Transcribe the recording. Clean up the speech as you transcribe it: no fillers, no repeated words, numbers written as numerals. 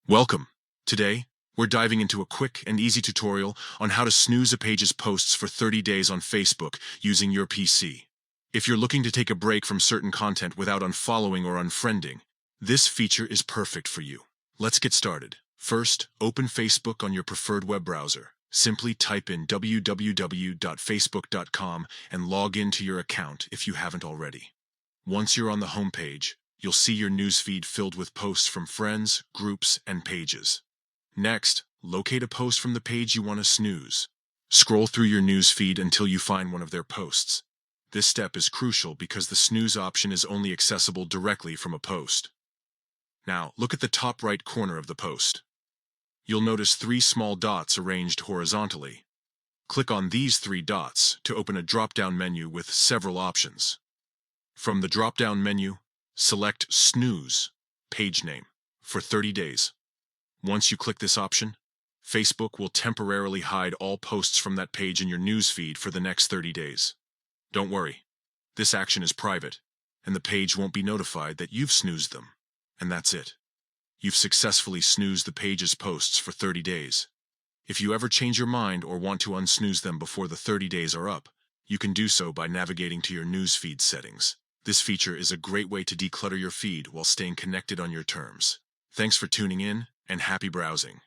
Welcome. Today, we're diving into a quick and easy tutorial on how to snooze a page's posts for 30 days on Facebook using your PC. If you're looking to take a break from certain content without unfollowing or unfriending, this feature is perfect for you. Let's get started. First, open Facebook on your preferred web browser. Simply type in www.facebook.com and log into your account if you haven't already. Once you're on the home page, you'll see your newsfeed filled with posts from friends, groups, and pages. Next, locate a post from the page you want to snooze. Scroll through your newsfeed until you find one of their posts. This step is crucial because the snooze option is only accessible directly from a post. Now, look at the top right corner of the post. You'll notice 3 small dots arranged horizontally. Click on these 3 dots to open a drop-down menu with several options. From the drop-down menu, select Snooze, page name, for 30 days. Once you click this option, Facebook will temporarily hide all posts from that page in your newsfeed for the next 30 days. Don't worry, this action is private, and the page won't be notified that you've snoozed them. And that's it. You've successfully snoozed the page's posts for 30 days. If you ever change your mind or want to unsnooze them before the 30 days are up, you can do so by navigating to your newsfeed settings. This feature is a great way to declutter your feed while staying connected on your terms. Thanks for tuning in, and happy browsing.